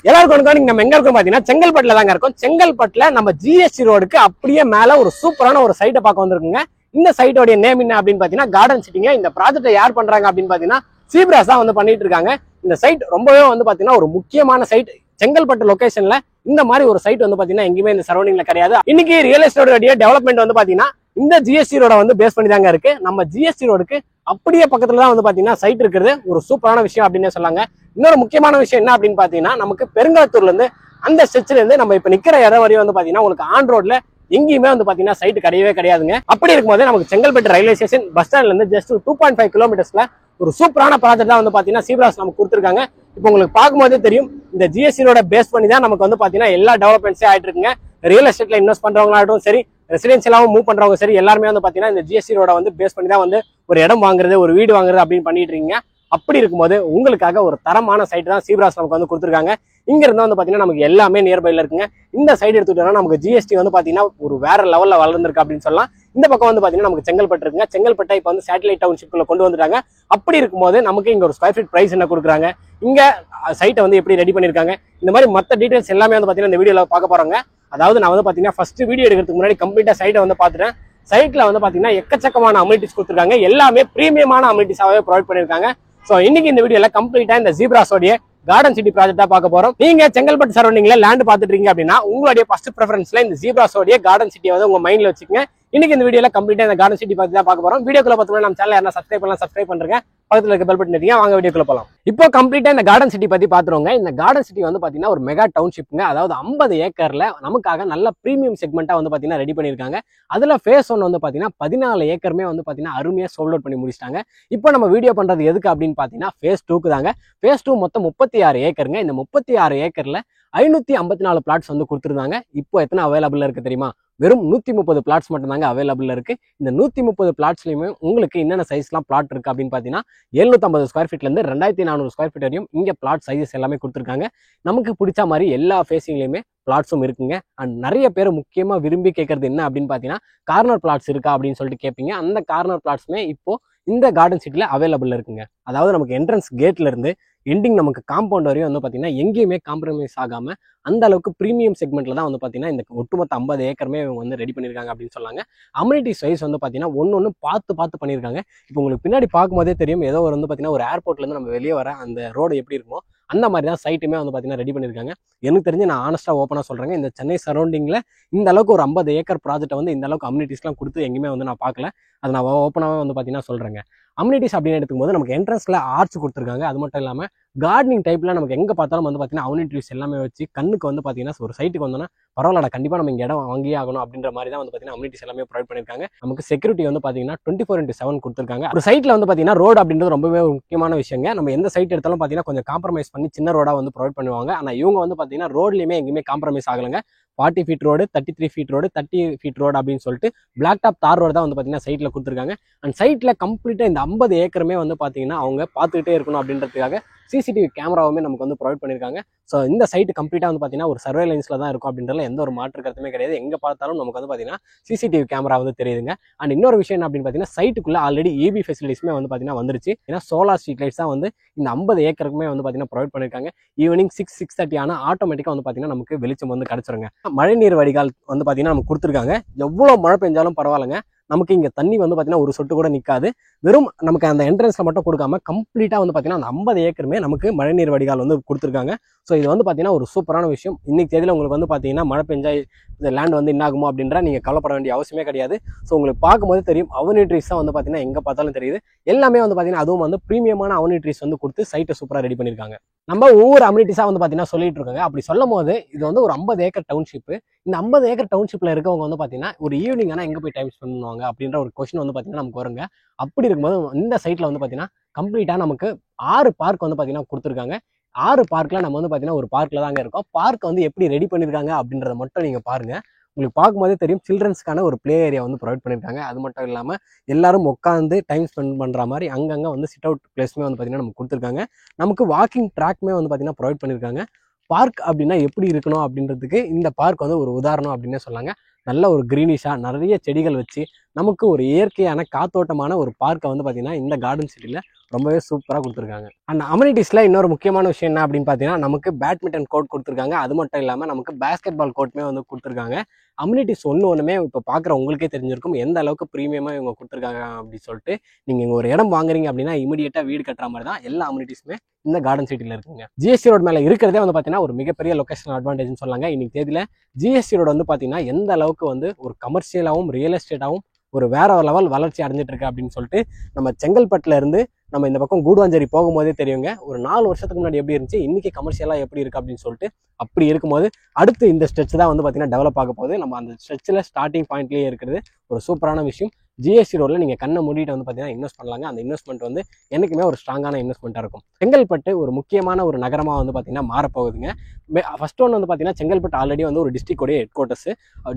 எல்லாருக்கும் வணக்கம். நம்ம எங்க இருக்கோம் பாத்தீங்கன்னா செங்கல்பட்டுல தாங்க இருக்கோம். செங்கல்பட்டுல நம்ம ஜிஎஸ்டி ரோடுக்கு அப்படியே மேல ஒரு சூப்பரான ஒரு சைட்டை பார்க்க வந்திருக்குங்க. இந்த சைட்டோட நேம் என்ன அப்படின்னு பாத்தீங்கன்னா கார்டன் சிட்டிங்க. இந்த ப்ராஜெக்ட் யார் பண்றாங்க அப்படின்னு பாத்தீங்கன்னா சீப்ராஸ் தான் வந்து பண்ணிட்டு இருக்காங்க. இந்த சைட் ரொம்பவே வந்து பாத்தீங்கன்னா ஒரு முக்கியமான சைட். செங்கல்பட்டு லொகேஷன்ல இந்த மாதிரி ஒரு சைட் வந்து பாத்தீங்கன்னா எங்கேயுமே இந்த சரௌண்டிங்ல கிடையாது. இன்னைக்கு ரியல் எஸ்டேட் டெவலப்மெண்ட் வந்து பாத்தீங்கன்னா இந்த ஜிஎஸ்டி ரோட வந்து பேஸ் பண்ணி தாங்க இருக்கு. நம்ம ஜிஎஸ்டி ரோடுக்கு அப்படியே பக்கத்துல தான் வந்து பாத்தீங்கன்னா சைட் இருக்கிறது ஒரு சூப்பரான விஷயம் அப்படின்னு சொல்லாங்க. இன்னொரு முக்கியமான விஷயம் என்ன அப்படின்னு பாத்தீங்கன்னா நமக்கு பெருங்காத்தூர்ல இருந்து அந்த ஸ்ட்ரெச்ல இருந்து நம்ம இப்ப நிக்கிற இடம் வரையும் வந்து பாத்தீங்கன்னா உங்களுக்கு ஆன் ரோட்ல எங்கேயுமே வந்து பாத்தீங்கன்னா சைட் கிடையவே கிடையாதுங்க. அப்படி இருக்கும்போது நமக்கு செங்கல்பட்டு ரயில்வே ஸ்டேஷன் பஸ் ஸ்டாண்ட்ல இருந்து ஜஸ்ட் 2.5 கிலோமீட்டர்ஸ்ல ஒரு சூப்பரான ப்ராஜெக்ட் தான் வந்து பாத்தீங்கன்னா சீப்ராஸ் நமக்கு கொடுத்துருக்காங்க. இப்போ உங்களுக்கு பார்க்கும்போதே தெரியும் இந்த ஜிஎஸ்டி ரோட பேஸ் பண்ணி தான் நமக்கு வந்து பாத்தீங்கன்னா எல்லா டெவலப்மெண்ட்ஸே ஆயிட்டு இருக்குங்க. ரியல் எஸ்டேட்ல இன்வெஸ்ட் பண்றவங்களாட்டும் சரி, ரெசிடென்சியலாவும் மூவ் பண்றவங்க சரி, எல்லாருமே வந்து பாத்தீங்கன்னா இந்த ஜிஎஸ்டி ரோட வந்து பேஸ் பண்ணி தான் வந்து ஒரு இடம் வாங்குறது, ஒரு வீடு வாங்குறது அப்படின்னு பண்ணிட்டு இருக்கீங்க. அப்படி இருக்கும்போது உங்களுக்காக ஒரு தரமான சைட் தான் சீப்ராஸ் நமக்கு வந்து கொடுத்துருக்காங்க. இங்க இருந்து வந்து பாத்தீங்கன்னா நமக்கு எல்லாமே நியர்பைல இருக்குங்க. இந்த சைடு எடுத்துட்டோம்னா நமக்கு ஜிஎஸ்டி வந்து பாத்தீங்கன்னா ஒரு வேற லெவல்ல வளர்ந்துருக்கு அப்படின்னு சொல்லலாம். இந்த பக்கம் வந்து பாத்தீங்கன்னா நமக்கு செங்கல்பட்டு இருக்குங்க. செங்கல்பட்டை இப்போ வந்து சேட்டலைட் டவுன்ஷிப்ல கொண்டு வந்துட்டாங்க. அப்படி இருக்கும்போது நமக்கு இங்க ஒரு ஸ்கொயர் ஃபீட் பிரைஸ் என்ன கொடுக்குறாங்க, இங்க சைட்டை வந்து எப்படி ரெடி பண்ணிருக்காங்க, இந்த மாதிரி மற்ற டீடைல்ஸ் எல்லாமே வந்து பாத்தீங்கன்னா இந்த வீடியோல பார்க்க போறோங்க. அதாவது நான் வந்து பாத்தீங்கன்னா ஃபர்ஸ்ட் வீடியோ எடுக்கிறதுக்கு முன்னாடி கம்ப்ளீட்டா சைட்டை வந்து பாத்துட்டேன். சைட்ல வந்து பாத்தீங்கன்னா எக்கச்சக்கமான அமினிட்டிஸ் கொடுத்துருக்காங்க. எல்லாமே பிரீமியமான அமினிட்டிஸாவே ப்ரொவைட் பண்ணிருக்காங்க. சோ இன்னைக்கு இந்த வீடியோல கம்ப்ளீட்டா இந்த ஜீப்ராஸோடைய கார்டன் சிட்டி ப்ராஜெக்டா பார்க்க போறோம். நீங்க செங்கல்பட்டு சரௌண்டிங்ல லேண்ட் பாத்துட்டு இருக்கீங்க அப்படின்னா உங்களுடைய ஃபர்ஸ்ட் ப்ரெஃபரன்ஸ்ல இந்த ஜீப்ராஸோடைய கார்டன் சிட்டியை வந்து உங்க மைண்ட்ல வச்சுக்கோங்க. இன்னைக்கு இந்த வீடியோல கம்ப்ளீட்டா இந்த கார்டன் சிட்டி பத்தி தான் பார்க்க போறோம். வீடியோக்குள்ள பார்த்தோம்னா நம்ம சேனல் யாரா சப்ஸ்கிரைப் பண்ணலாம், சப்ஸ்கிரைப் பண்ணுங்க. பக்கத்துல இருக்க பெல் பட்டன் அடிங்க. வாங்க வீடியோக்குள்ள போலாம். இப்போ கம்ப்ளீட்டா இந்த கார்டன் சிட்டி பத்தி பாத்துருவோங்க. இந்த கார்டன் சிட்டி வந்து பாத்தீங்கன்னா ஒரு மெகா டவுன்ஷிப்ங்க. அதாவது 50 ஏக்கர்ல நமக்காக நல்ல பிரீமியம் செக்மெண்டா வந்து பாத்தீங்கன்னா ரெடி பண்ணிருக்காங்க. அதுல ஃபேஸ் 1 வந்து பாத்தீங்கன்னா 14 ஏக்கருமே வந்து பாத்தீங்கன்னா அருமையா சோல்ட் அவுட் பண்ணி முடிச்சிட்டாங்க. இப்போ நம்ம வீடியோ பண்றது எதுக்கு அப்படின்னு பாத்தீங்கன்னா ஃபேஸ் 2க்கு தாங்க. ஃபேஸ் 2 மொத்தம் 36 ஏக்கருங்க. இந்த 36 ஏக்கர்ல 554 பிளாட்ஸ் வந்து கொடுத்துருந்தாங்க. இப்போ எத்தனை அவைலபிள் இருக்கு தெரியுமா? வெறும் 130 பிளாட்ஸ் மட்டும் தாங்க அவைலபிள் இருக்கு. இந்த 130 பிளாட்ஸ்லயுமே உங்களுக்கு என்னென்ன சைஸ்லாம் பிளாட் இருக்கு அப்படின்னு பாத்தீங்கன்னா 750 ஸ்கொயர் ஃபீட்ல இருந்து 2400 ஸ்கொயர் ஃபீட் வரையும் இங்க பிளாட் சைஸஸ் எல்லாமே கொடுத்துருக்காங்க. நமக்கு பிடிச்ச மாதிரி எல்லா ஃபேஸிங்லயுமே பிளாட்ஸும் இருக்குங்க. அண்ட் நிறைய பேர் முக்கியமா விரும்பி கேட்கறது என்ன அப்படின்னு பாத்தீங்கன்னா கார்னர் பிளாட்ஸ் இருக்கா அப்படின்னு சொல்லிட்டு கேட்பீங்க. அந்த கார்னர் பிளாட்ஸுமே இப்போ இந்த கார்டன் சிட்டில அவைலபிள் இருக்குங்க. அதாவது நமக்கு என்ட்ரன்ஸ் கேட்ல இருந்து எண்டிங் நமக்கு காம்பவுண்ட் வரையும் வந்து பாத்தீங்கன்னா எங்கேயுமே காம்ப்ரமைஸ் ஆகாம அந்த அளவுக்கு பிரீமியம் செக்மெண்ட்ல தான் வந்து பாத்தீங்கன்னா இந்த ஒட்டுமொத்த 50 ஏக்கருமே இவங்க வந்து ரெடி பண்ணிருக்காங்க அப்படின்னு சொன்னாங்க. அம்யூனிட்டி சைஸ் வந்து பாத்தீங்கன்னா ஒன்னு பார்த்து பண்ணிருக்காங்க. இப்போ உங்களுக்கு பின்னாடி பார்க்கும்போதே தெரியும், ஏதோ ஒரு வந்து பாத்தீங்கன்னா ஒரு ஏர்போர்ட்ல இருந்து நம்ம வெளியே வர அந்த ரோடு எப்படி இருக்குமோ அந்த மாதிரி தான் சைட்டுமே வந்து பாத்தீங்கன்னா ரெடி பண்ணிருக்காங்க. எனக்கு தெரிஞ்சு நான் ஆனஸ்டா ஓப்பனா சொல்றேங்க, இந்த சென்னை சரௌண்டிங்ல இந்த அளவுக்கு ஒரு 50 ஏக்கர் ப்ராஜெக்ட் வந்து இந்த அளவுக்கு அம்யூனிட்டிஸ்லாம் கொடுத்து எங்கேயுமே வந்து நான் பார்க்கல. அதை நான் ஓப்பனாவே வந்து பாத்தீங்கன்னா சொல்றேங்க. அம்யூனிட்டிஸ் அப்படின்னு எடுக்கும்போது நமக்கு என்ட்ரன்ஸ்ல ஆர்ச் கொடுத்துருக்காங்க. அது மட்டும் இல்லாம கார்டனிங் டைப்ல நமக்கு எங்க பார்த்தாலும் வந்து பாத்தீங்கன்னா அம்யூனிட்டிஸ் எல்லாமே வச்சு கண்ணுக்கு வந்து பாத்தீங்கன்னா ஒரு சைட்டுக்கு வந்தோம்னா பரவாயில்ல, கண்டிப்பா நம்ம இங்க இடம் வாங்கியே ஆகணும் அப்படின்ற மாதிரி தான் வந்து பாத்தீங்கன்னா அம்யூனிட்டிஸ் எல்லாமே ப்ரொவைட் பண்ணிருக்காங்க. நமக்கு செக்யூரிட்டி வந்து பாத்தீங்கன்னா 24/7 கொடுத்துருக்காங்க. ஒரு சைட்ல வந்து பாத்தீங்கன்னா ரோடு அப்படின்றது ரொம்பவே முக்கியமான விஷயங்க. நம்ம எந்த சைட் எடுத்தாலும் பாத்தீங்கன்னா கொஞ்சம் காம்ப்ரமைஸ் பண்ணி சின்ன ரோடா வந்து ப்ரொவைட் பண்ணுவாங்க. ஆனா இவங்க வந்து பாத்தீங்கன்னா ரோட்லயுமே எங்கேயுமே காம்ப்ரமைஸ் ஆகலங்க. 40 feet road, 33 feet road, 30 feet road அப்படின்னு சொல்லிட்டு பிளாக் டாப் தார் ரோடு தான் வந்து பாத்தீங்கன்னா சைட்ல கொடுத்துருக்காங்க. அண்ட் சைட்ல கம்ப்ளீட்டா இந்த 50 ஏக்கருமே வந்து பாத்தீங்கன்னா அவங்க பார்த்துக்கிட்டே இருக்கணும் அப்படின்றதுக்காக சிசிடிவி கேமராவுமே நமக்கு வந்து ப்ரொவைட் பண்ணிருக்காங்க. ஸோ இந்த சைட் கம்ப்ளீட்டா வந்து பாத்தீங்கன்னா ஒரு சர்வேலன்ஸ்ல தான் இருக்கும் அப்படின்றதுல எந்த ஒரு மாற்று கருத்துமே கிடையாது. எங்க பார்த்தாலும் நமக்கு வந்து பாத்தீங்கன்னா சிசிடிவி கேமரா வந்து தெரியுதுங்க. அண்ட் இன்னொரு விஷயம் என்ன அப்படின்னு பாத்தீங்கன்னா சைட்டுக்குள்ள ஆல்ரெடி EB ஃபெசிலிட்டிஸ்மே வந்து பாத்தீங்கன்னா வந்துருச்சு. ஏன்னா சோலார் ஸ்ட்ரீட் லைட்ஸ் தான் வந்து இந்த 50 ஏக்கருக்குமே வந்து பாத்தீங்கன்னா ப்ரொவைட் பண்ணிருக்காங்க. ஈவினிங் 6-6:30 ஆனா ஆட்டோமேட்டிக்கா வந்து பாத்தீங்கன்னா நமக்கு வெளிச்சம் வந்து கிடைச்சிருங்க. மழைநீர் வடிகால் வந்து பாத்தீங்கன்னா நமக்கு கொடுத்துருக்காங்க. எவ்வளவு மழை பெஞ்சாலும் பரவாயில்லைங்க, நமக்கு இங்க தண்ணி வந்து பாத்தீங்கன்னா ஒரு சொட்டு கூட நிக்காது. வெறும் நமக்கு அந்த என்ட்ரன்ஸ்ல மட்டும் கொடுக்காம கம்ப்ளீட்டா வந்து பாத்தீங்கன்னா அந்த 50 ஏக்கருமே நமக்கு மழைநீர் வடிகால் வந்து கொடுத்துருக்காங்க. ஸோ இது வந்து பாத்தீங்கன்னா ஒரு சூப்பரான விஷயம். இன்னைக்கு தேதியில உங்களுக்கு வந்து பாத்தீங்கன்னா மழை பெஞ்சா இந்த லேண்ட் வந்து என்ன ஆகுமோ அப்படின்ற நீங்க கவலைப்பட வேண்டிய அவசியமே கிடையாது. ஸோ உங்களுக்கு பார்க்கும்போது தெரியும் அம்யூனிட்டிஸ் தான் வந்து பாத்தீங்கன்னா எங்க பார்த்தாலும் தெரியுது. எல்லாமே வந்து பாத்தீங்கன்னா அதுவும் வந்து பிரீமியமான அம்யூனிட்டிஸ் வந்து கொடுத்து சைட்டை சூப்பரா ரெடி பண்ணிருக்காங்க. நம்ம ஒவ்வொரு அம்யூனிட்டிஸா வந்து பாத்தீங்கன்னா சொல்லிட்டு இருக்காங்க. அப்படி சொல்லும் போது இது வந்து ஒரு 50 ஏக்கர் டவுன்ஷிப். இந்த 50 ஏக்கர் டவுன்ஷிப்ல இருக்கவங்க வந்து பாத்தீங்கன்னா ஒரு ஈவினிங் ஆனா எங்க போய் டைம் ஸ்பெண்ட் பண்ணுவாங்க அப்படின்ற ஒரு கொஸ்டின் வந்து பாத்தீங்கன்னா நமக்கு வருங்க. அப்படி இருக்கும்போது இந்த சைட்ல வந்து பாத்தீங்கன்னா கம்ப்ளீட்டா நமக்கு 6 பார்க் வந்து பாத்தீங்கன்னா கொடுத்துருக்காங்க. 6 பார்க்ல நம்ம வந்து பாத்தீங்கன்னா ஒரு பார்க்ல தாங்க இருக்கோம். பார்க் வந்து எப்படி ரெடி பண்ணிருக்காங்க அப்படின்றத மட்டும் நீங்க பாருங்க. உங்களுக்கு பார்க்கும்போதே தெரியும் சில்ட்ரன்ஸ்க்கான ஒரு பிளே ஏரியா வந்து ப்ரொவைட் பண்ணிருக்காங்க. அது மட்டும் இல்லாம எல்லாரும் உட்காந்து டைம் ஸ்பெண்ட் பண்ற மாதிரி அங்கங்க வந்து சிட் அவுட் பிளேஸ்மே வந்து பாத்தீங்கன்னா நமக்கு கொடுத்துருக்காங்க. நமக்கு வாக்கிங் ட்ராக்மே வந்து பாத்தீங்கன்னா ப்ரொவைட் பண்ணிருக்காங்க. பார்க் அப்படின்னா எப்படி இருக்கணும் அப்படின்றதுக்கு இந்த பார்க் வந்து ஒரு உதாரணம் அப்படின்னே சொல்லாங்க. நல்ல ஒரு கிரீனிஷா நிறைய செடிகள் வச்சு நமக்கு ஒரு இயற்கையான காத்தோட்டமான ஒரு பார்க்கை வந்து பார்த்தீங்கன்னா இந்த கார்டன் சிட்டியில் ரொம்பவே சூப்பராக கொடுத்துருக்காங்க. அண்ட் அம்யூனிட்டிஸில் இன்னொரு முக்கியமான விஷயம் என்ன அப்படின்னு பார்த்தீங்கன்னா நமக்கு பேட்மிண்டன் கோர்ட் கொடுத்துருக்காங்க. அது மட்டும் இல்லாமல் நமக்கு பேஸ்கெட் பால் கோர்ட்டுமே வந்து கொடுத்துருக்காங்க. அம்யூனிட்டிஸ் ஒன்றுமே இப்போ பார்க்குற உங்களுக்கே தெரிஞ்சிருக்கும் எந்த அளவுக்கு ப்ரீமியமாக இவங்க கொடுத்துருக்காங்க அப்படின்னு சொல்லிட்டு. நீங்கள் இங்கே ஒரு இடம் வாங்குறீங்க அப்படின்னா இமீடியட்டாக வீடு கட்டுற மாதிரி தான் எல்லா அம்யூனிட்டிஸுமே இந்த கார்டன் சிட்டியில் இருக்குங்க. ஜிஎஸ்டி ரோட் மேலே இருக்கிறதே வந்து பார்த்தீங்கன்னா ஒரு மிகப்பெரிய லொகேஷன் அட்வான்டேஜ்னு சொல்லாங்க. இன்னைக்கு தேதியில் ஜிஎஸ்டி ரோடு வந்து பார்த்தீங்கன்னா எந்த அளவுக்கு வந்து ஒரு கமர்ஷியலாகவும் ரியல் எஸ்டேட்டாகவும் ஒரு வேற லெவல் வளர்ச்சி அடைஞ்சிட்டு இருக்கு அப்படின்னு சொல்லிட்டு நம்ம செங்கல்பட்டுல இருந்து நம்ம இந்த பக்கம் கூடுவாஞ்சேரி போகும்போதே தெரியுங்க. ஒரு 4 வருஷத்துக்கு முன்னாடி எப்படி இருந்துச்சு, இன்னைக்கு கமர்ஷியலா எப்படி இருக்கு அப்படின்னு சொல்லிட்டு. அப்படி இருக்கும்போது அடுத்து இந்த ஸ்ட்ரெச் தான் வந்து பார்த்தீங்கன்னா டெவலப் ஆக போகுது. நம்ம அந்த ஸ்ட்ரெச்சில் ஸ்டார்டிங் பாயிண்ட்லேயே இருக்கிறது ஒரு சூப்பரான விஷயம். ஜிஎஸ்டி ரோட்ல நீங்க கண்ணை மூடிட்டு வந்து பார்த்தீங்கன்னா இன்வெஸ்ட் பண்ணலாங்க. அந்த இன்வெஸ்ட்மெண்ட் வந்து எனக்குமே ஒரு ஸ்ட்ராங்கான இன்வெஸ்ட்மெண்ட்டாக இருக்கும். செங்கல்பட்டு ஒரு முக்கியமான ஒரு நகரமாக வந்து பார்த்தீங்கன்னா மாறப்போகுதுங்க. ஃபர்ஸ்ட் ஒன் வந்து பார்த்தீங்கன்னா செங்கல்பட்டு ஆல்ரெடி வந்து ஒரு டிஸ்ட்ரிக்டோடைய ஹெட் குவார்ட்டர்ஸ்.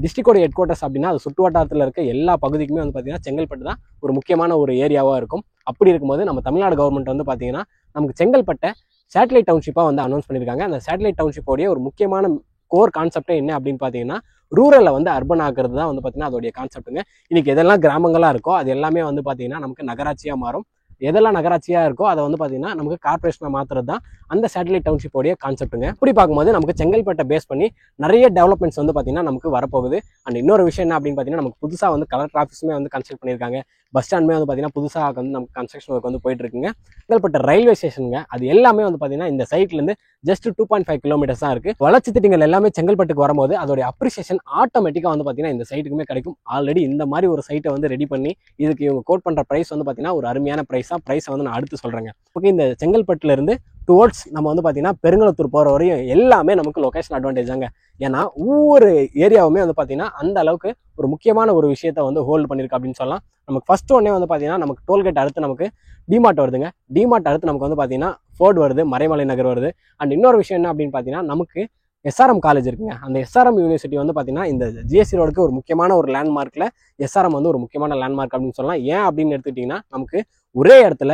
டிஸ்ட்ரிக்டோடைய ஹெட் குவார்ட்டர்ஸ் அப்படின்னா அது சுற்று வட்டாரத்தில் இருக்க எல்லா பகுதிக்குமே வந்து பார்த்தீங்கன்னா செங்கல்பட்டு தான் ஒரு முக்கியமான ஒரு ஏரியாவாக இருக்கும். அப்படி இருக்கும்போது நம்ம தமிழ்நாடு கவர்மெண்ட் வந்து பார்த்தீங்கன்னா நமக்கு செங்கல்பட்டை சேட்டலைட் டவுன்ஷிப்பாக வந்து அனௌன்ஸ் பண்ணியிருக்காங்க. அந்த சேட்டலைட் டவுன்ஷிப்போடைய ஒரு முக்கியமான கோர் கான்செப்டே என்ன அப்படின்னு பார்த்தீங்கன்னா ரூரலை வந்து அர்பன் ஆக்குறது தான் வந்து பார்த்தீங்கன்னா அதோடைய கான்செப்ட்டுங்க. இன்னைக்கு எதெல்லாம் கிராமங்களாக இருக்கோ அது எல்லாமே வந்து பார்த்தீங்கன்னா நமக்கு நகராட்சியாக மாறும். எதெல்லாம் நகராட்சியாக இருக்கோ அதை வந்து பார்த்தீங்கன்னா நமக்கு கார்பரேஷனாக மாற்றுறது தான் அந்த சேட்டலைட் டவுன்ஷிப்போடைய கான்செப்ட்டுங்க. இப்படி பார்க்கும்போது நமக்கு செங்கல்பட்டை பேஸ் பண்ணி நிறைய டெவலப்மெண்ட்ஸ் வந்து பார்த்தீங்கன்னா நமக்கு வரப்போகுது. அண்ட் இன்னொரு விஷயம் என்ன அப்படின்னு பார்த்தீங்கன்னா நமக்கு புதுசாக வந்து கலெக்டர் ஆஃபீஸுமே வந்து கன்ஸ்ட்ரக்ட் பண்ணியிருக்காங்க. பஸ் ஸ்டாண்டுமே வந்து பார்த்தீங்கன்னா புதுசாக வந்து நமக்கு கன்ஸ்ட்ரக்ஷன் ஒர்க் வந்து போயிட்டு இருக்குங்க. செங்கல்பட்டு ரயில்வே ஸ்டேஷனுங்க அது எல்லாமே வந்து பார்த்தீங்கன்னா இந்த சைட்லேருந்து ஜஸ்ட் 2.5 கிலோமீட்டர்ஸ் தான் இருக்குது. வளர்ச்சி திட்டங்கள் எல்லாமே செங்கல்பட்டுக்கு வரும்போது அதோடைய அப்ரிசியேஷன் ஆட்டோமேட்டிக்காக வந்து பார்த்தீங்கன்னா இந்த சைட்டுக்குமே கிடைக்கும். ஆல்ரெடி இந்த மாதிரி ஒரு சைட்டை வந்து ரெடி பண்ணி இதுக்கு இவங்க கோட் பண்ணுற ப்ரைஸ் வந்து பார்த்தீங்கன்னா ஒரு அருமையான ப்ரைஸை வந்து நான் அடுத்து சொல்கிறேங்க. ஓகே, இந்த செங்கல்பட்டுல இருந்து டுவர்ட்ஸ் நம்ம வந்து பார்த்தீங்கன்னா பெருங்குளத்தூர் போகிற வரையும் எல்லாமே நமக்கு லொகேஷன் அட்வான்டேஜ் தாங்க. ஏன்னா ஒவ்வொரு ஏரியாவுமே வந்து பார்த்தீங்கன்னா அந்த அளவுக்கு ஒரு முக்கியமான ஒரு விஷயத்த வந்து ஹோல்டு பண்ணியிருக்கு அப்படின்னு சொல்லலாம். நமக்கு ஃபர்ஸ்ட் ஒன்னே வந்து பார்த்தீங்கன்னா நமக்கு டோல்கேட் அடுத்து நமக்கு டிமார்ட் வருதுங்க. டிமார்ட் அடுத்து நமக்கு வந்து பார்த்தீங்கன்னா ஃபோர்ட் வருது, மறைமலை நகர் வருது. அண்ட் இன்னொரு விஷயம் என்ன அப்படின்னு பார்த்தீங்கன்னா நமக்கு எஸ்ஆர்எம் காலேஜ் இருக்குங்க. அந்த எஸ்ஆர்எம் யூனிவர்சிட்டி வந்து பார்த்தீங்கன்னா இந்த ஜிஎஸ்டி ரோடுக்கு ஒரு முக்கியமான ஒரு லேண்ட்மார்க்கில் எஸ்ஆர்எம் வந்து ஒரு முக்கியமான லேண்ட்மார்க் அப்படின்னு சொல்லலாம். ஏன் அப்படின்னு எடுத்துக்கிட்டிங்கன்னா நமக்கு ஒரே இடத்துல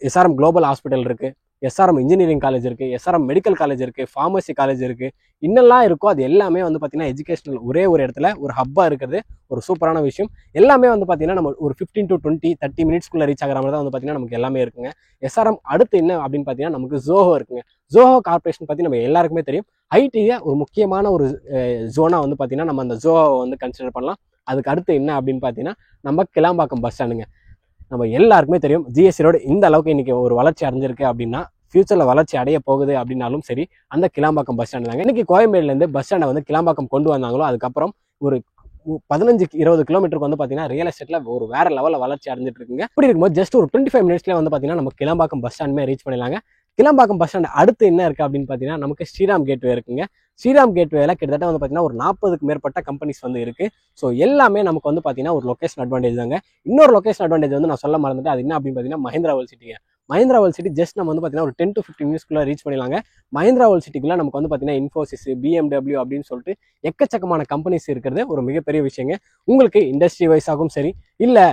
எஸ்ஆர்எம் குளோபல் ஹாஸ்பிட்டல் இருக்கு, எஸ்ஆர்எம் இன்ஜினியரிங் காலேஜ் இருக்கு, எஸ்ஆர்எம் மெடிக்கல் காலேஜ் இருக்கு, ஃபார்மசி காலேஜ் இருக்கு. இன்னெல்லாம் இருக்கோ அது எல்லாமே வந்து பார்த்தீங்கன்னா எஜுகேஷனல் ஒரே ஒரு இடத்துல ஒரு ஹப்பா இருக்கிறது ஒரு சூப்பரான விஷயம். எல்லாமே வந்து பார்த்தீங்கன்னா நம்ம ஒரு 15 to 30 மினிட்ஸ்க்குள்ள ரீச் ஆகிற மாதிரி தான் வந்து பார்த்தீங்கன்னா நமக்கு எல்லாமே இருக்குங்க. எஸ்ஆர்எம் அடுத்து என்ன அப்படின்னு பார்த்தீங்கன்னா நமக்கு ஜோஹோ இருக்குங்க. ஜோஹோ கார்பரேஷன் பற்றி நம்ம எல்லாருக்குமே தெரியும். ஐடியை ஒரு முக்கியமான ஒரு ஜோனா வந்து பார்த்தீங்கன்னா நம்ம அந்த ஜோஹோவை வந்து கன்சிடர் பண்ணலாம். அதுக்கு அடுத்து என்ன அப்படின்னு பார்த்தீங்கன்னா நம்ம கிளாம்பாக்கம் பஸ் ஸ்டாண்டுங்க. நம்ம எல்லாருக்குமே தெரியும் ஜிஎஸ்டி ரோடு இந்த அளவுக்கு இன்னைக்கு ஒரு வளர்ச்சி அடைஞ்சிருக்கு அப்படின்னா ஃபியூச்சரில் வளர்ச்சி அடைய போகுது அப்படின்னாலும் சரி அந்த கிளாம்பாக்கம் பஸ் ஸ்டாண்ட் தாங்க. இன்னைக்கு கோயம்பேடுலேருந்து பஸ் ஸ்டாண்டை வந்து கிளாம்பாக்கம் கொண்டு வந்தாங்களோ அதுக்கப்புறம் ஒரு 15-20 கிலோமீட்டருக்கு வந்து பார்த்தீங்கன்னா ரியல் எஸ்டேட்ல ஒரு வேற லெவலில் வளர்ச்சி அடைஞ்சிட்டு இருக்குங்க. இப்படி இருக்கும்போது ஜஸ்ட் ஒரு 25 மினிட்ஸ்லேயே வந்து பார்த்தீங்கன்னா நம்ம கிளாம்பாக்கம் பஸ் ஸ்டாண்டுமே ரீச் பண்ணிடலாங்க. கிளாம்பாக்கம் பஸ் ஸ்டாண்ட் அடுத்து என்ன இருக்குது அப்படின்னு பார்த்தீங்கன்னா நமக்கு ஸ்ரீராம் கேட்வே இருக்குங்க. ஸ்ரீராம் கேட்வேல கிட்டத்தட்ட வந்து பார்த்தீங்கன்னா ஒரு 40க்கு மேற்பட்ட கம்பெனிஸ் வந்து இருக்கு. ஸோ எல்லாமே நமக்கு வந்து பார்த்தீங்கன்னா ஒரு லொகேஷன் அட்வான்டேஜ் தாங்க. இன்னொரு லொகேஷன் அட்வான்டேஜ் வந்து நான் சொல்ல மறந்துட்டு அது என்ன அப்படின்னு பார்த்தீங்கன்னா மஹிந்திரா வேர்ல்ட் சிட்டிங்க. மஹிந்திரா வேர்ல்ட் சிட்டி ஜஸ்ட் நம்ம வந்து பார்த்தீங்கன்னா ஒரு 10 to 15 மினிட்ஸ்க்குள்ள ரீச் பண்ணிடலாங்க. மஹிந்திரா வேர்ல்ட் சிட்டிக்குள்ள நமக்கு வந்து பார்த்தீங்கன்னா இன்ஃபோசிஸ், BMW அப்படின்னு சொல்லிட்டு எக்கச்சக்கமான கம்பெனிஸ் இருக்கிறது ஒரு மிகப்பெரிய விஷயங்க. உங்களுக்கு இண்டஸ்ட்ரி வைஸாகவும் சரி இல்லை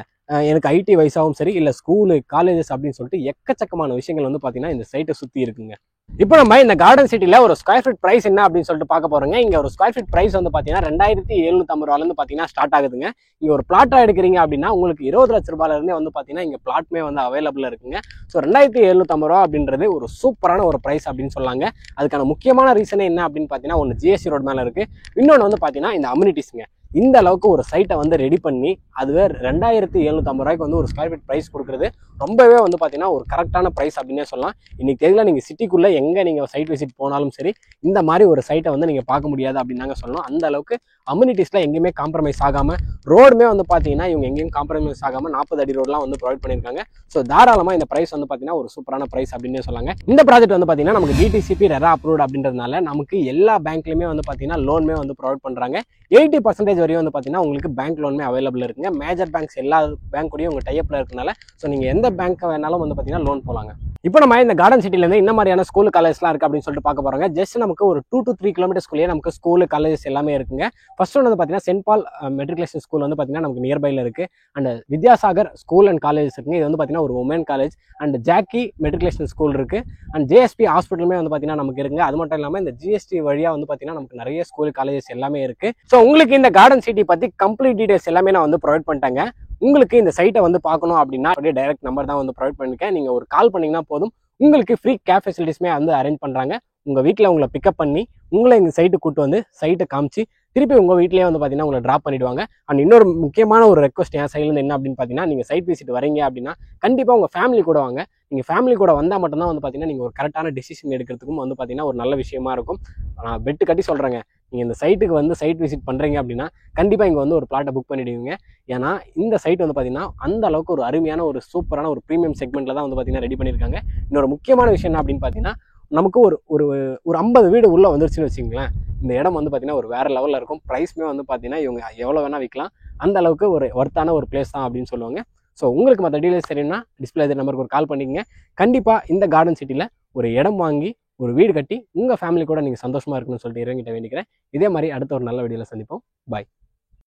எனக்கு ஐடி வைஸாகவும் சரி இல்லை ஸ்கூலு காலேஜஸ் அப்படின்னு சொல்லிட்டு எக்கச்சக்கமான விஷயங்கள் வந்து பார்த்தீங்கன்னா இந்த சைட்டை சுற்றி இருக்குங்க. இப்போ நம்ம இந்த கார்டன் சிட்டியில் ஒரு ஸ்கொயர் ஃபீட் பிரைஸ் என்ன அப்படின்னு சொல்லிட்டு பார்க்க போறோங்க. இங்கே ஒரு ஸ்கொயர் ஃபீட் பிரைஸ் வந்து பார்த்தீங்கன்னா 2750 ரூபாயிலிருந்து பார்த்தீங்கன்னா ஸ்டார்ட் ஆகுதுங்க. இங்கே ஒரு பிளாட்டாக எடுக்கிறீங்க அப்படின்னா உங்களுக்கு 20 லட்ச ரூபாயிலிருந்தே வந்து பார்த்தீங்கன்னா இங்கே பிளாட்மே வந்து அவைலபிள் இருக்குங்க. ஸோ 2750 ரூபா அப்படின்றது ஒரு சூப்பரான ஒரு பிரைஸ் அப்படின்னு சொல்லாங்க. அதுக்கான முக்கியமான ரீசனே என்ன அப்படின்னு பார்த்தீங்கன்னா ஒன்று ஜிஎஸ்டி ரோட் மேலே இருக்கு, இன்னொன்று வந்து பார்த்தீங்கன்னா இந்த அம்யூனிட்டிஸ்ங்க. இந்த அளவுக்கு ஒரு சைட்டை வந்து ரெடி பண்ணி அதுவே 2750 ரூபாய்க்கு வந்து ஒரு ஸ்கொயர் ஃபீட் பிரைஸ் கொடுக்குறது ரொம்பவே வந்து பார்த்தீங்கன்னா ஒரு கரெக்டான பிரைஸ் அப்படின்னே சொல்லலாம். இன்னைக்கு தேதியில் நீங்கள் சிட்டிக்குள்ளே எங்கே நீங்கள் சைட் விசிட் போனாலும் சரி இந்த மாதிரி ஒரு சைட்டை வந்து நீங்கள் பார்க்க முடியாது அப்படின்னு தாங்க சொல்லணும். அந்த அளவுக்கு அம்யூனிட்டிஸில் எங்கேயுமே காம்ப்ரமைஸ் ஆகாமல் ரோடுமே வந்து பார்த்தீங்கன்னா இவங்க எங்கேயும் காம்ப்ரமைஸ் ஆகாமல் 40 அடி ரோட்லாம் வந்து ப்ரொவைட் பண்ணியிருக்காங்க. ஸோ தாராளமாக இந்த பிரைஸ் வந்து பார்த்தீங்கன்னா ஒரு சூப்பரான பிரைஸ் அப்படின்னே சொல்லாங்க. இந்த ப்ராஜெக்ட் வந்து பார்த்தீங்கன்னா நமக்கு டிடிசிபி ரெரா அப்ரூவ்ட் அப்படின்றதுனால நமக்கு எல்லா பேங்க்லையுமே வந்து பார்த்தீங்கன்னா லோனுமே வந்து ப்ரொவைட் பண்ணுறாங்க. 80% வரையும் வந்து பார்த்தீங்கன்னா உங்களுக்கு பேங்க் லோனுமே அவைலபிள் இருக்குங்க. மேஜர் பேங்க்ஸ் எல்லா பேங்க்கூடையும் உங்கள் டைப்ல இருக்கனால ஸோ நீங்கள் எந்த பேங்க் வேணாலும் வந்து பார்த்தீங்கன்னா லோன் போகலாங்க. இப்போ நம்ம இந்த கார்டன் சிட்டிலேருந்து இந்த மாதிரியான ஸ்கூல் காலேஜ்லாம் இருக்குது அப்படின்னு சொல்லிட்டு பார்க்க போகிறாங்க. ஜஸ்ட் நமக்கு ஒரு 2 to 3 கிலோமீட்டர்ஸ்குள்ளேயே நமக்கு ஸ்கூல் காலேஜஸ் எல்லாமே இருக்குங்க. ஃபர்ஸ்ட் ஒன்று வந்து பார்த்தீங்கன்னா சென்ட் பால் மெட்ரிகுலேஷன் ஸ்கூல் வந்து பார்த்தீங்கன்னா நமக்கு நியர்பையில் இருக்குது. And Vidyasagar school and colleges இருக்குங்க. இது வந்து பார்த்தீங்கன்னா ஒரு woman college. And Jackie matriculation school இருக்குது. அண்ட் ஜேஎஸ்பி ஹாஸ்பிட்டலுமே வந்து பார்த்தீங்கன்னா நமக்கு இருக்குங்க. அது மட்டும் இல்லாமல் இந்த ஜிஎஸ்டி வழியாக வந்து பார்த்தீங்கன்னா நமக்கு நிறைய ஸ்கூல் காலேஜஸ் எல்லாமே இருக்குது. ஸோ உங்களுக்கு இந்த கார்டன் சிட்டி பத்தி கம்ப்ளீட் டீடைல்ஸ் எல்லாமே நான் வந்து ப்ரொவைட் பண்ணிட்டாங்க. உங்களுக்கு இந்த சைட்டை வந்து பார்க்கணும் அப்படின்னா அப்படியே டைரக்ட் நம்பர் தான் வந்து ப்ரொவைட் பண்ணிருக்கேன். நீங்க ஒரு கால் பண்ணீங்கன்னா போதும், உங்களுக்கு ஃப்ரீ கேப் ஃபெசிலிட்டிஸ்மே வந்து அரேஞ்ச் பண்றாங்க. உங்க வீட்டில் உங்களை பிக்கப் பண்ணி உங்களை இந்த சைட்டு கூட்டு வந்து சைட்டை காமிச்சு திருப்பி உங்க வீட்லயே வந்து பாத்தீங்கன்னா உங்களை டிராப் பண்ணிடுவாங்க. அண்ட் இன்னொரு முக்கியமான ஒரு ரெக்வஸ்ட் என் சைட்ல என்ன அப்படின்னு பாத்தீங்கன்னா, நீங்க சைட் விசிட் வரீங்க அப்படின்னா கண்டிப்பா உங்க ஃபேமிலி கூட வாங்க. நீங்க ஃபேமிலி கூட வந்தா மட்டும்தான் வந்து பாத்தீங்கன்னா நீங்க ஒரு கரெக்டான டிசிஷன் எடுக்கிறதுக்கும் வந்து பாத்தீங்கன்னா ஒரு நல்ல விஷயமா இருக்கும். நான் பெட்டு கட்டி சொல்றேங்க, நீங்க இந்த சைட்டுக்கு வந்து சைட் விசிட் பண்றீங்க அப்படின்னா கண்டிப்பா இங்க வந்து ஒரு பிளாட்டை புக் பண்ணிடுவீங்க. ஏன்னா இந்த சைட் வந்து பாத்தீங்கன்னா அந்த அளவுக்கு ஒரு அருமையான ஒரு சூப்பரான ஒரு ப்ரீமியம் செக்மெண்ட்ல தான் வந்து பாத்தீங்கன்னா ரெடி பண்ணியிருக்காங்க. இன்னொரு முக்கியமான விஷயம் என்ன அப்படின்னு பாத்தீங்கன்னா, நமக்கு ஒரு ஒரு ஒரு 50 வீடு உள்ள வந்துருச்சுன்னு வச்சுங்களேன், இந்த இடம் வந்து பார்த்தீங்கன்னா ஒரு வேற லெவலில் இருக்கும். ப்ரைஸ்மே வந்து பார்த்தீங்கன்னா இவங்க எவ்வளோ வேணால் விற்கலாம், அந்த அளவுக்கு ஒரு ஒர்த்தான ஒரு பிளேஸ் தான் அப்படின்னு சொல்லுவாங்க. ஸோ உங்களுக்கு மற்ற டீடைல்ஸ் தெரியும்னா டிஸ்பிளே நம்பருக்கு ஒரு கால் பண்ணிக்கங்க. கண்டிப்பாக இந்த கார்டன் சிட்டியில் ஒரு இடம் வாங்கி ஒரு வீடு கட்டி உங்கள் ஃபேமிலி கூட நீங்கள் சந்தோஷமாக இருக்கணும்னு சொல்லிட்டு இறங்கிட்ட வேண்டிக்கிறேன். இதே மாதிரி அடுத்த ஒரு நல்ல வீடியோவில் சந்திப்போம். பாய்.